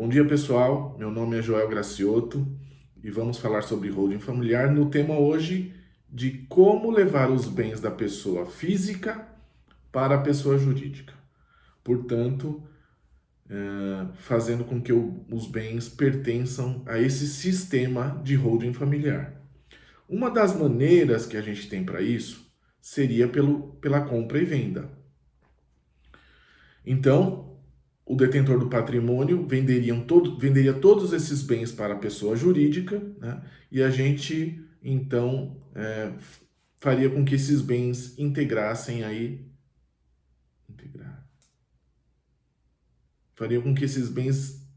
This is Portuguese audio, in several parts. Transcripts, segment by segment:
Bom dia, pessoal. Meu nome é Joel Gracioto e vamos falar sobre holding familiar no tema hoje de como levar os bens da pessoa física para a pessoa jurídica. Portanto, fazendo com que os bens pertençam a esse sistema de holding familiar. Uma das maneiras que a gente tem para isso seria pela compra e venda. Então, o detentor do patrimônio venderia todos esses bens para a pessoa jurídica, né? E a gente, então, faria com que esses bens faria com que esses bens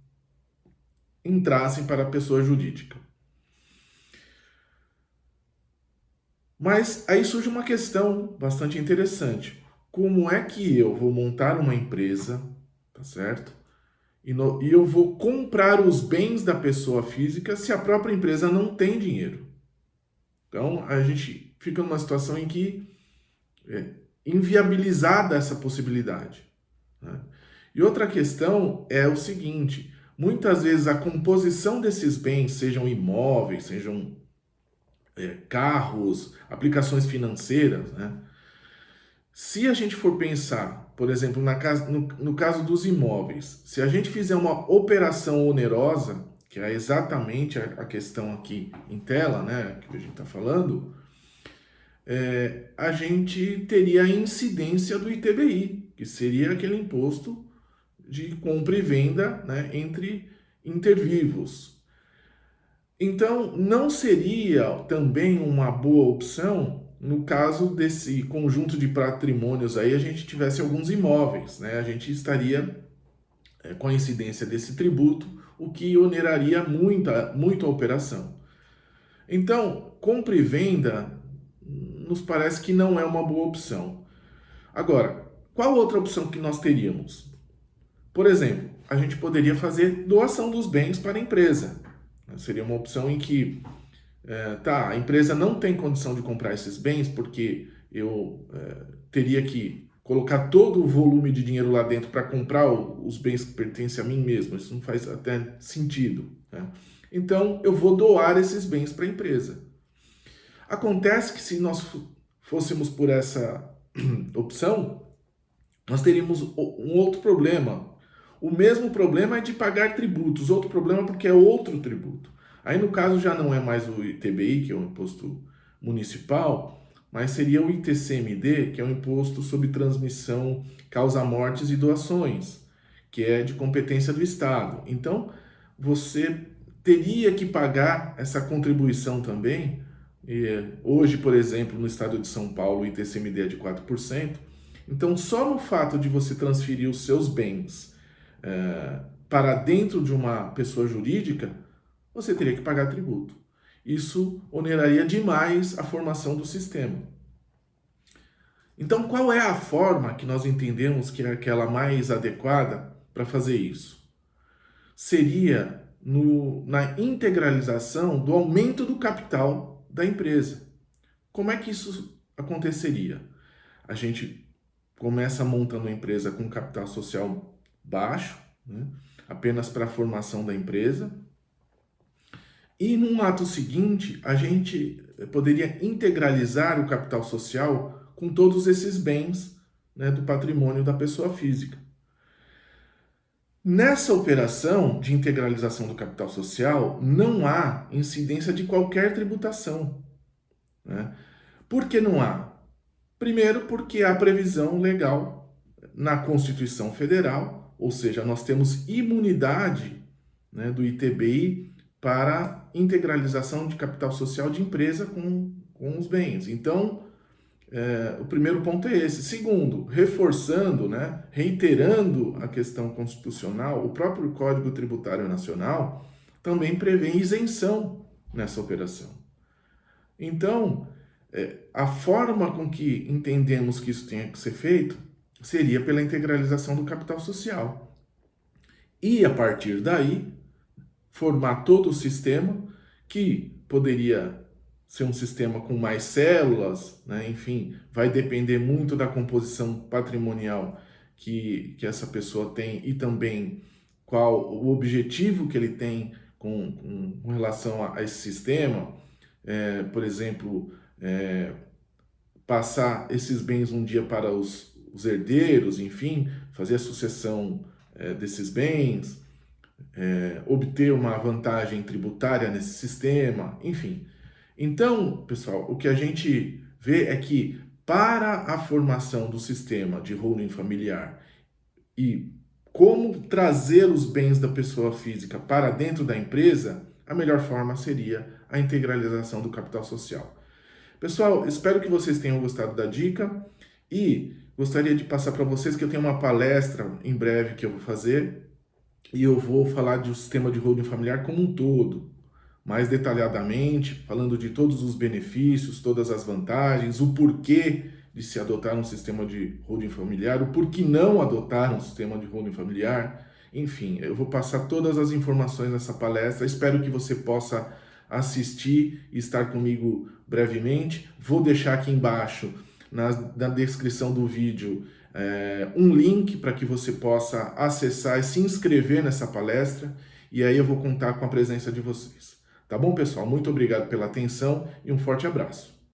entrassem para a pessoa jurídica. Mas aí surge uma questão bastante interessante. Como é que eu vou montar uma empresa, tá certo? E eu vou comprar os bens da pessoa física se a própria empresa não tem dinheiro. Então, a gente fica numa situação em que é inviabilizada essa possibilidade, né? E outra questão é o seguinte: muitas vezes a composição desses bens, sejam imóveis, sejam carros, aplicações financeiras, né? Se a gente for pensar, por exemplo, no caso dos imóveis, se a gente fizer uma operação onerosa, que é exatamente a questão aqui em tela, né, que a gente está falando, a gente teria a incidência do ITBI, que seria aquele imposto de compra e venda, né, entre intervivos. Então, não seria também uma boa opção no caso desse conjunto de patrimônios aí, a gente tivesse alguns imóveis, né? A gente estaria com a incidência desse tributo, o que oneraria muito a operação. Então, compra e venda nos parece que não é uma boa opção. Agora, qual outra opção que nós teríamos? Por exemplo, a gente poderia fazer doação dos bens para a empresa. Seria uma opção em que a empresa não tem condição de comprar esses bens porque eu teria que colocar todo o volume de dinheiro lá dentro para comprar os bens que pertencem a mim mesmo. Isso não faz até sentido, né? Então, eu vou doar esses bens para a empresa. Acontece que se nós fôssemos por essa opção, nós teríamos um outro problema. O mesmo problema é de pagar tributos, outro problema porque é outro tributo. Aí no caso já não é mais o ITBI, que é o imposto municipal, mas seria o ITCMD, que é o imposto sobre transmissão, causa-mortes e doações, que é de competência do Estado. Então, você teria que pagar essa contribuição também. Hoje, por exemplo, no estado de São Paulo, o ITCMD é de 4%. Então, só no fato de você transferir os seus bens para dentro de uma pessoa jurídica, você teria que pagar tributo. Isso oneraria demais a formação do sistema. Então, qual é a forma que nós entendemos que é aquela mais adequada para fazer isso? Seria na integralização do aumento do capital da empresa. Como é que isso aconteceria? A gente começa montando a empresa com capital social baixo, né, apenas para a formação da empresa. E num ato seguinte, a gente poderia integralizar o capital social com todos esses bens, né, do patrimônio da pessoa física. Nessa operação de integralização do capital social, não há incidência de qualquer tributação, né? Por que não há? Primeiro, porque há previsão legal na Constituição Federal, ou seja, nós temos imunidade, né, do ITBI para integralização de capital social de empresa com os bens. Então, o primeiro ponto é esse. Segundo, reforçando, né, reiterando a questão constitucional, o próprio Código Tributário Nacional também prevê isenção nessa operação. Então, a forma com que entendemos que isso tenha que ser feito seria pela integralização do capital social. E, a partir daí, formar todo o sistema que poderia ser um sistema com mais células, né? Enfim, vai depender muito da composição patrimonial que essa pessoa tem e também qual o objetivo que ele tem com relação a esse sistema, por exemplo, passar esses bens um dia para os herdeiros, enfim, fazer a sucessão desses bens, obter uma vantagem tributária nesse sistema, enfim. Então, pessoal, o que a gente vê é que para a formação do sistema de holding familiar e como trazer os bens da pessoa física para dentro da empresa, a melhor forma seria a integralização do capital social. Pessoal, espero que vocês tenham gostado da dica e gostaria de passar para vocês que eu tenho uma palestra em breve que eu vou fazer e eu vou falar do sistema de holding familiar como um todo, mais detalhadamente, falando de todos os benefícios, todas as vantagens, o porquê de se adotar um sistema de holding familiar, o porquê não adotar um sistema de holding familiar. Enfim, eu vou passar todas as informações nessa palestra. Espero que você possa assistir e estar comigo brevemente. Vou deixar aqui embaixo, na descrição do vídeo, um link para que você possa acessar e se inscrever nessa palestra. E aí eu vou contar com a presença de vocês. Tá bom, pessoal? Muito obrigado pela atenção e um forte abraço.